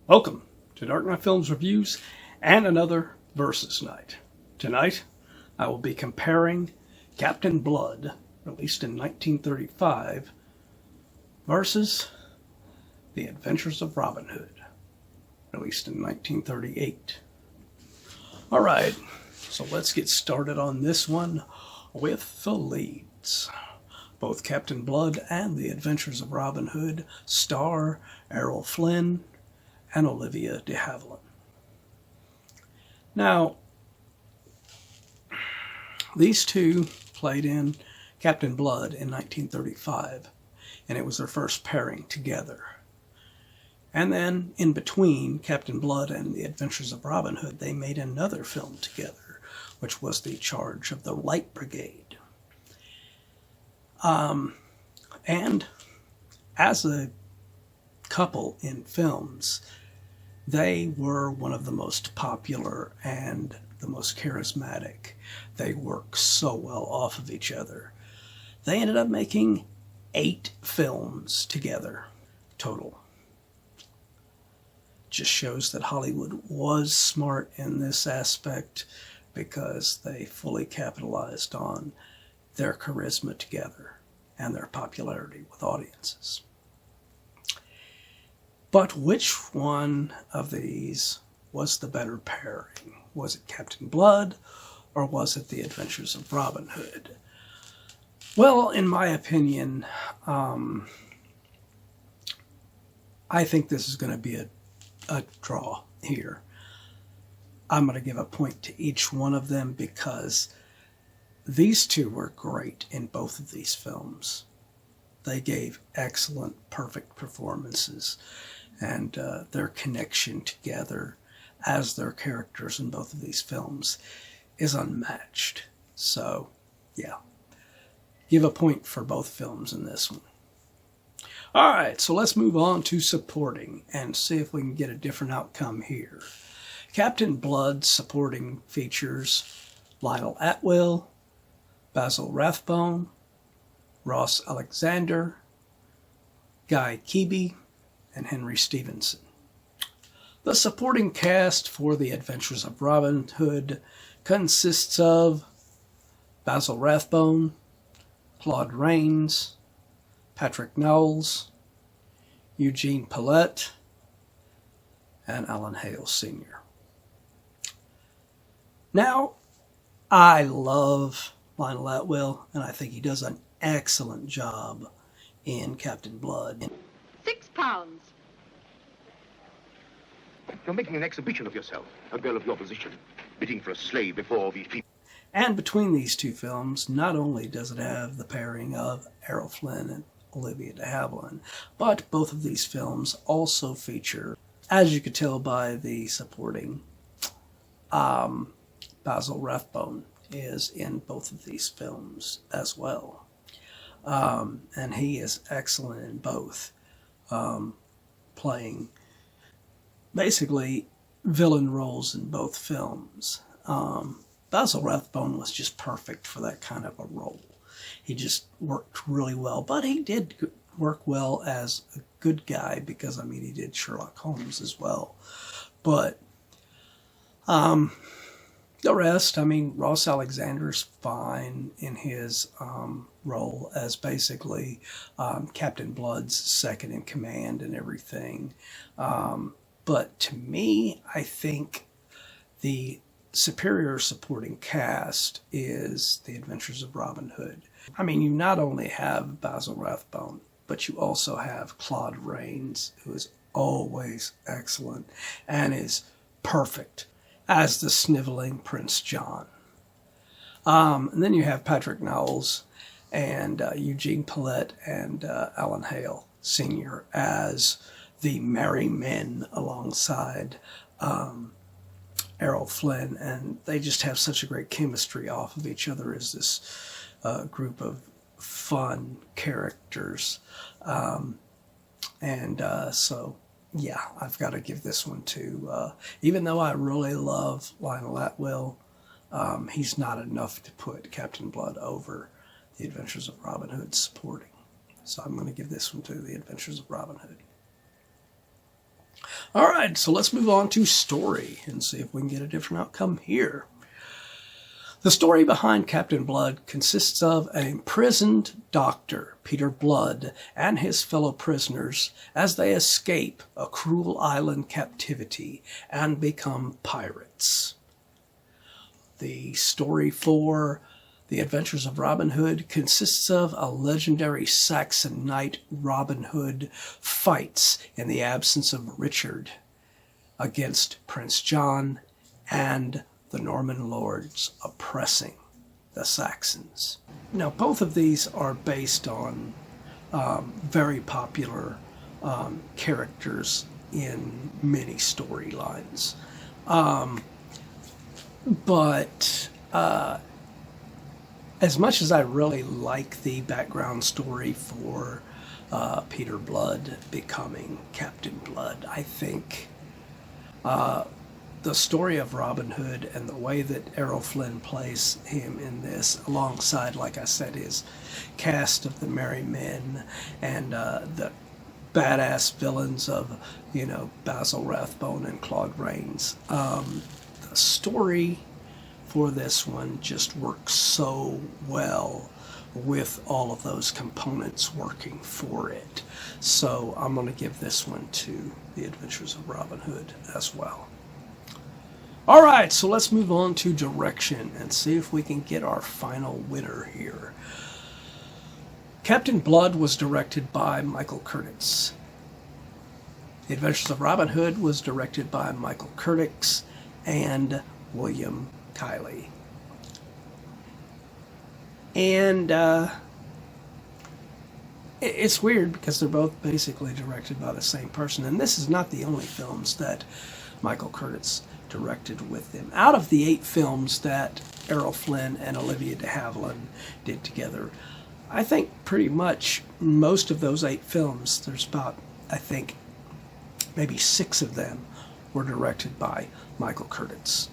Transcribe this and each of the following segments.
Welcome to Dark Knight Films Reviews and another Versus Night. Tonight, I will be comparing Captain Blood, released in 1935, versus The Adventures of Robin Hood, released in 1938. Alright, so let's get started on this one with the leads. Both Captain Blood and The Adventures of Robin Hood star Errol Flynn and Olivia de Havilland. Now, these two played in Captain Blood in 1935, and it was their first pairing together. And then, in between Captain Blood and The Adventures of Robin Hood, they made another film together, which was The Charge of the Light Brigade. And as a couple in films, they were one of the most popular and the most charismatic. They work so well off of each other. They ended up making 8 films together total. Just shows that Hollywood was smart in this aspect because they fully capitalized on their charisma together and their popularity with audiences. But which one of these was the better pairing? Was it Captain Blood or was it The Adventures of Robin Hood? Well, in my opinion, I think this is going to be a draw here. I'm going to give a point to each one of them because these two were great in both of these films. They gave excellent, perfect performances, and their connection together as their characters in both of these films is unmatched. So, yeah, give a point for both films in this one. All right, so let's move on to supporting and see if we can get a different outcome here. Captain Blood's supporting features Lionel Atwill, Basil Rathbone, Ross Alexander, Guy Keeby, and Henry Stevenson. The supporting cast for The Adventures of Robin Hood consists of Basil Rathbone, Claude Rains, Patrick Knowles, Eugene Pallette, and Alan Hale Sr. Now, I love Lionel Atwill, and I think he does an excellent job in Captain Blood. £6. You're making an exhibition of yourself, a girl of your position, bidding for a slave before these people. And between these two films, not only does it have the pairing of Errol Flynn and Olivia de Havilland, but both of these films also feature, as you could tell by the supporting, Basil Rathbone is in both of these films as well. And he is excellent in both, playing basically villain roles in both films. Basil Rathbone was just perfect for that kind of a role. He just worked really well, but he did work well as a good guy because, I mean, he did Sherlock Holmes as well. But the rest, I mean, Ross Alexander's fine in his role as basically Captain Blood's second in command and everything. But to me, I think the superior supporting cast is The Adventures of Robin Hood. I mean, you not only have Basil Rathbone, but you also have Claude Rains, who is always excellent and is perfect as the sniveling Prince John. And then you have Patrick Knowles and Eugene Pallette and Alan Hale Sr. as the merry men alongside Errol Flynn, and they just have such a great chemistry off of each other as this group of fun characters. So, yeah, I've got to give this one to, even though I really love Lionel Atwill, he's not enough to put Captain Blood over The Adventures of Robin Hood supporting. So I'm going to give this one to The Adventures of Robin Hood. All right, so let's move on to story and see if we can get a different outcome here. The story behind Captain Blood consists of an imprisoned doctor, Peter Blood, and his fellow prisoners as they escape a cruel island captivity and become pirates. The story for The Adventures of Robin Hood consists of a legendary Saxon knight Robin Hood fights in the absence of Richard against Prince John and the Norman lords oppressing the Saxons. Now, both of these are based on very popular characters in many storylines. But as much as I really like the background story for Peter Blood becoming Captain Blood, I think the story of Robin Hood and the way that Errol Flynn plays him in this, alongside, like I said, his cast of the Merry Men and the badass villains of, Basil Rathbone and Claude Rains. The story for this one just works so well with all of those components working for it. So I'm going to give this one to The Adventures of Robin Hood as well. All right, so let's move on to direction and see if we can get our final winner here. Captain Blood was directed by Michael Curtiz. The Adventures of Robin Hood was directed by Michael Curtiz and William Kiley. And it's weird because they're both basically directed by the same person. And this is not the only films that Michael Curtiz directed with them. Out of the 8 films that Errol Flynn and Olivia de Havilland did together, I think pretty much most of those 8 films, there's about, I think, maybe 6 of them were directed by Michael Curtiz.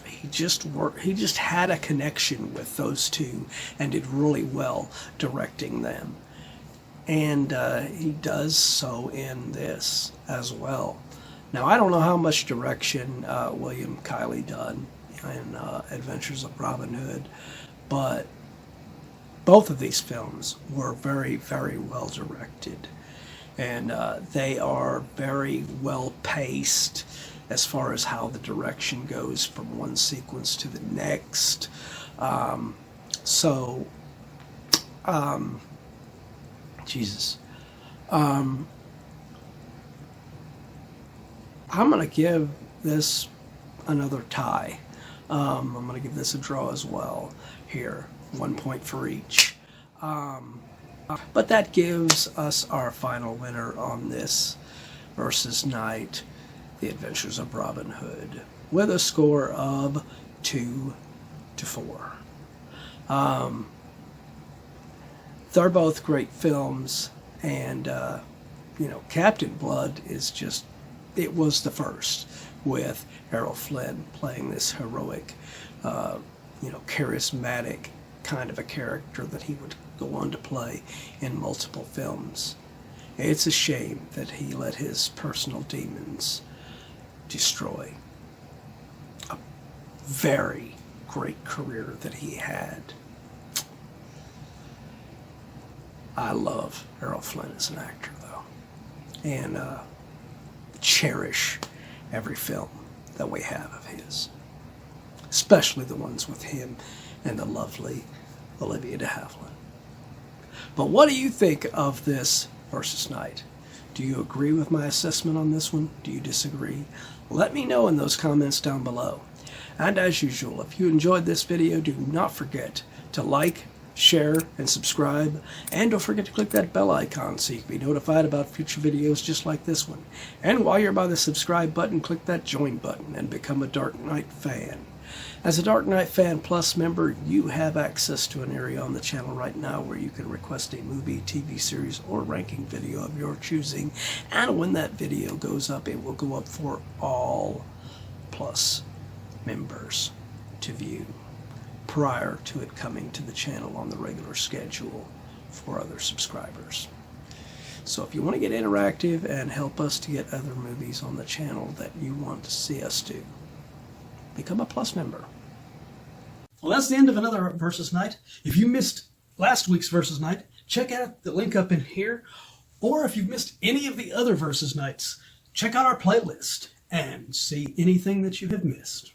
He just had a connection with those two and did really well directing them. And he does so in this as well. Now, I don't know how much direction William Kiley done in Adventures of Robin Hood, but both of these films were very, very well directed. And they are very well paced as far as how the direction goes from one sequence to the next. Jesus. I'm going to give this another tie. I'm going to give this a draw as well here. 1 point for each. But that gives us our final winner on this versus Night, The Adventures of Robin Hood, with a score of 2-4. They're both great films, and Captain Blood is just, it was the first, with Errol Flynn playing this heroic, charismatic kind of a character that he would go on to play in multiple films. It's a shame that he let his personal demons destroy a very great career that he had. I love Errol Flynn as an actor, though, and cherish every film that we have of his, especially the ones with him and the lovely Olivia de Havilland. But what do you think of this versus Night? Do you agree with my assessment on this one? Do you disagree? Let me know in those comments down below. And as usual, if you enjoyed this video, do not forget to like, share, and subscribe. And don't forget to click that bell icon so you can be notified about future videos just like this one. And while you're by the subscribe button, click that join button and become a Dark Knight fan. As a Dark Knight Fan Plus member, you have access to an area on the channel right now where you can request a movie, TV series, or ranking video of your choosing. And when that video goes up, it will go up for all Plus members to view prior to it coming to the channel on the regular schedule for other subscribers. So if you want to get interactive and help us to get other movies on the channel that you want to see us do, become a Plus member. Well, that's the end of another Versus Night. If you missed last week's Versus Night, check out the link up in here. Or if you've missed any of the other Versus Nights, check out our playlist and see anything that you have missed.